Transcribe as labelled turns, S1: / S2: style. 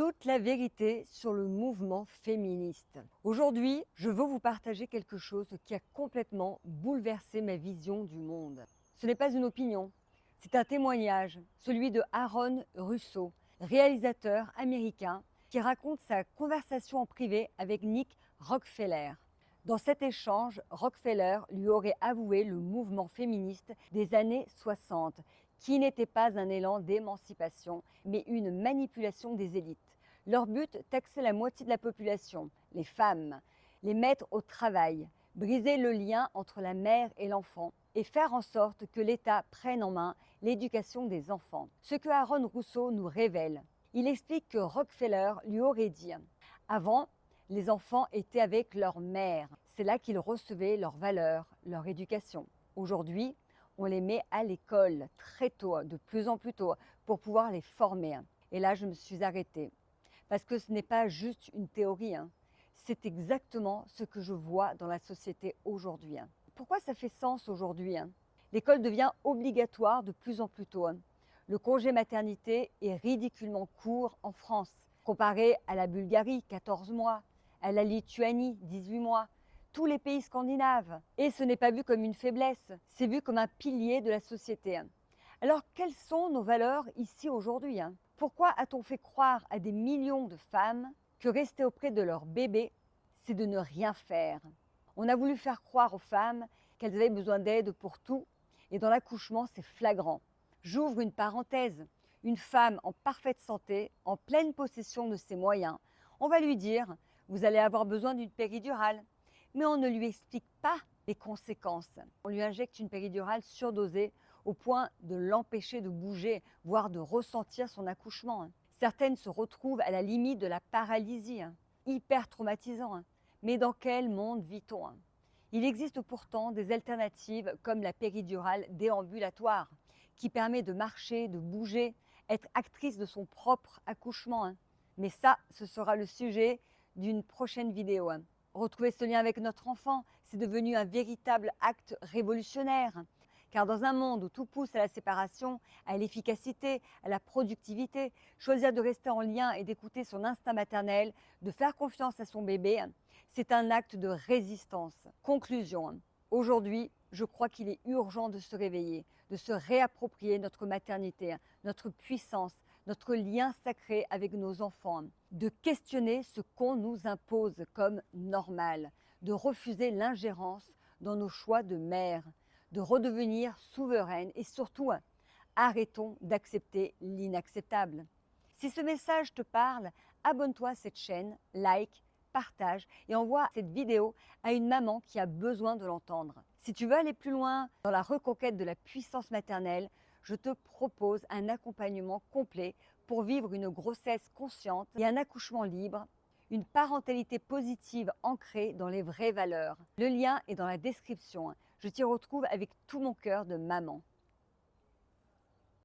S1: toute la vérité sur le mouvement féministe. Aujourd'hui, je veux vous partager quelque chose qui a complètement bouleversé ma vision du monde. Ce n'est pas une opinion, c'est un témoignage, celui de Aaron Russo, réalisateur américain qui raconte sa conversation en privé avec Nick Rockefeller. Dans cet échange, Rockefeller lui aurait avoué le mouvement féministe des années 60, qui n'était pas un élan d'émancipation, mais une manipulation des élites. Leur but, taxer la moitié de la population, les femmes, les mettre au travail, briser le lien entre la mère et l'enfant et faire en sorte que l'État prenne en main l'éducation des enfants. Ce que Aaron Russo nous révèle. Il explique que Rockefeller lui aurait dit « Avant, les enfants étaient avec leur mère. C'est là qu'ils recevaient leurs valeurs, leur éducation. Aujourd'hui, on les met à l'école très tôt, de plus en plus tôt, pour pouvoir les former. » Et là, je me suis arrêtée. Parce que ce n'est pas juste une théorie. C'est exactement ce que je vois dans la société aujourd'hui. Pourquoi ça fait sens aujourd'hui? L'école devient obligatoire de plus en plus tôt. Le congé maternité est ridiculement court en France, comparé à la Bulgarie, 14 mois, à la Lituanie, 18 mois, tous les pays scandinaves. Et ce n'est pas vu comme une faiblesse, c'est vu comme un pilier de la société. Alors, quelles sont nos valeurs ici aujourd'hui? Pourquoi a-t-on fait croire à des millions de femmes que rester auprès de leur bébé, c'est de ne rien faire? On a voulu faire croire aux femmes qu'elles avaient besoin d'aide pour tout, et dans l'accouchement, c'est flagrant. J'ouvre une parenthèse. Une femme en parfaite santé, en pleine possession de ses moyens, on va lui dire « vous allez avoir besoin d'une péridurale ». Mais on ne lui explique pas les conséquences. On lui injecte une péridurale surdosée au point de l'empêcher de bouger, voire de ressentir son accouchement. Certaines se retrouvent à la limite de la paralysie, hyper traumatisant. Mais dans quel monde vit-on? Il existe pourtant des alternatives comme la péridurale déambulatoire, qui permet de marcher, de bouger, être actrice de son propre accouchement. Mais ça, ce sera le sujet d'une prochaine vidéo. Retrouver ce lien avec notre enfant, c'est devenu un véritable acte révolutionnaire. Car dans un monde où tout pousse à la séparation, à l'efficacité, à la productivité, choisir de rester en lien et d'écouter son instinct maternel, de faire confiance à son bébé, c'est un acte de résistance. Conclusion. Aujourd'hui, je crois qu'il est urgent de se réveiller, de se réapproprier notre maternité, notre puissance, notre lien sacré avec nos enfants, de questionner ce qu'on nous impose comme normal, de refuser l'ingérence dans nos choix de mère, de redevenir souveraine et surtout, arrêtons d'accepter l'inacceptable. Si ce message te parle, abonne-toi à cette chaîne, like, partage et envoie cette vidéo à une maman qui a besoin de l'entendre. Si tu veux aller plus loin dans la reconquête de la puissance maternelle, je te propose un accompagnement complet pour vivre une grossesse consciente et un accouchement libre, une parentalité positive ancrée dans les vraies valeurs. Le lien est dans la description. Je t'y retrouve avec tout mon cœur de maman.